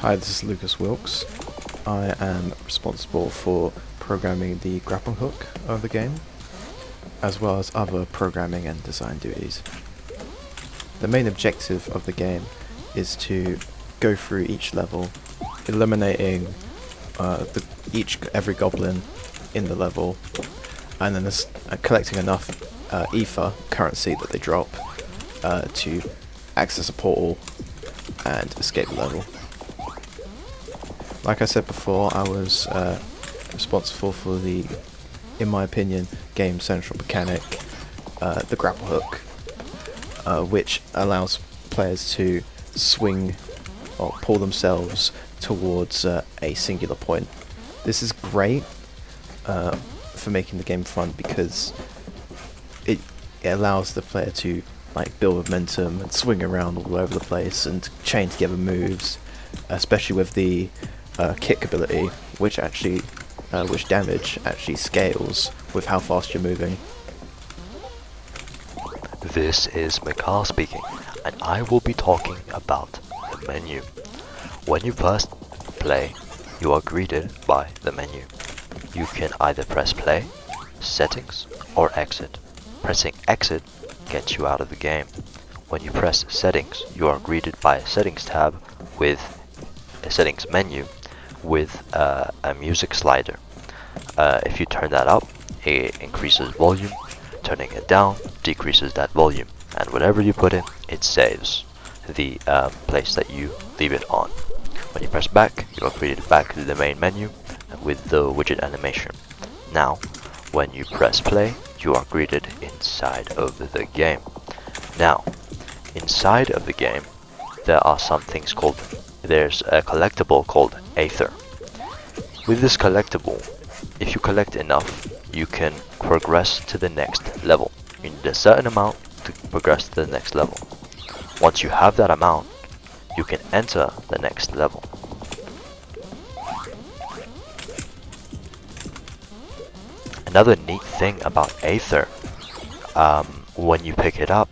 Hi, this is Lucas Wilkes. I am responsible for programming the grapple hook of the game, as well as other programming and design duties. The main objective of the game is to go through each level, eliminating every goblin in the level, and then collecting enough ether currency that they drop to access a portal and escape the level. Like I said before, I was responsible for the, in my opinion, game's central mechanic, the grapple hook, which allows players to swing or pull themselves towards a singular point. This is great for making the game fun because it allows the player to build momentum and swing around all over the place and chain together moves, especially with the kick ability, which damage actually scales with how fast you're moving. This is Mikhail speaking, and I will be talking about the menu. When you first play, you are greeted by the menu. You can either press play, settings, or exit. Pressing exit gets you out of the game. When you press settings, you are greeted by a settings tab with a settings menu with a music slider. If you turn that up, it increases volume. Turning it down decreases that volume, and whatever you put in, it saves the place that you leave it on. When you press back, you are greeted back to the main menu with the widget animation. Now, when you press play, you are greeted inside of the game. Now, inside of the game, there are some things called, there's a collectible called Aether. With this collectible, if you collect enough, you can progress to the next level. You need a certain amount to progress to the next level. Once you have that amount, you can enter the next level. Another neat thing about Aether, when you pick it up,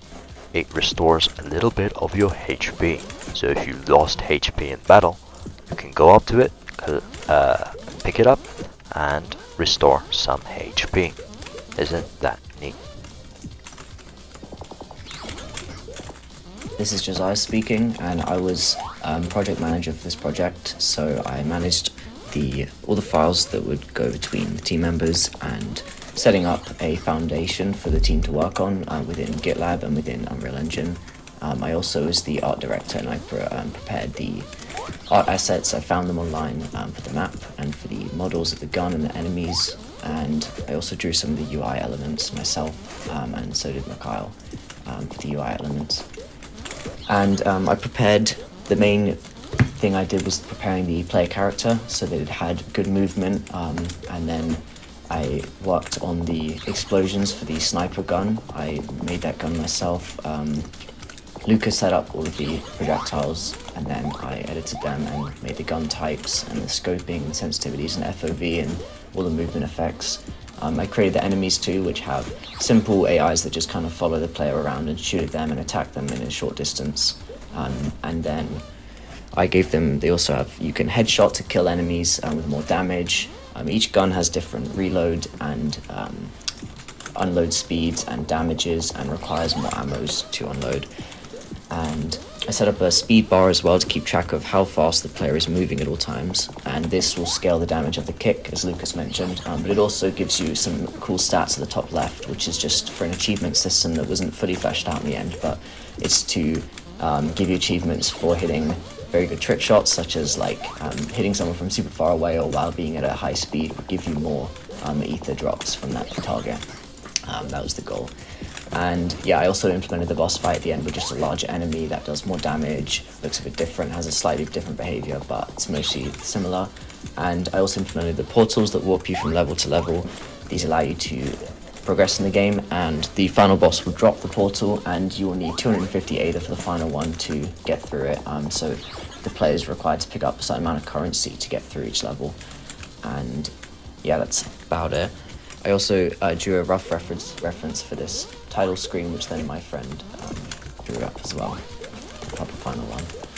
it restores a little bit of your HP. So if you lost HP in battle, you can go up to it, pick it up, and restore some HP. Isn't that neat? This is Josiah speaking, and I was project manager for this project, so I managed all the files that would go between the team members and setting up a foundation for the team to work on within GitLab and within Unreal Engine. I also was the art director, and I prepared the art assets. I found them online for the map and for the models of the gun and the enemies, and I also drew some of the UI elements myself, and so did Mikhail for the UI elements. And I prepared, the main thing I did was preparing the player character so that it had good movement, and then I worked on the explosions for the sniper gun. I made that gun myself. Lucas set up all of the projectiles, and then I edited them and made the gun types and the scoping and sensitivities and FOV and all the movement effects. I created the enemies too, which have simple AIs that just kind of follow the player around and shoot at them and attack them in a short distance. And then I gave them, they also have, you can headshot to kill enemies with more damage. Each gun has different reload and unload speeds and damages and requires more ammos to unload. And I set up a speed bar as well to keep track of how fast the player is moving at all times, and this will scale the damage of the kick, as Lucas mentioned, but it also gives you some cool stats at the top left, which is just for an achievement system that wasn't fully fleshed out in the end, but it's to give you achievements for hitting very good trick shots, such as hitting someone from super far away or while being at a high speed would give you more ether drops from that target. That was the goal. And yeah, I also implemented the boss fight at the end with just a larger enemy that does more damage, looks a bit different, has a slightly different behavior, but it's mostly similar. And I also implemented the portals that warp you from level to level. These allow you to progress in the game, and the final boss will drop the portal, and you will need 250 Aether for the final one to get through it. So the player is required to pick up a certain amount of currency to get through each level. And yeah, that's about it. I also drew a rough reference for this title screen, which then my friend drew up as well, the proper final one.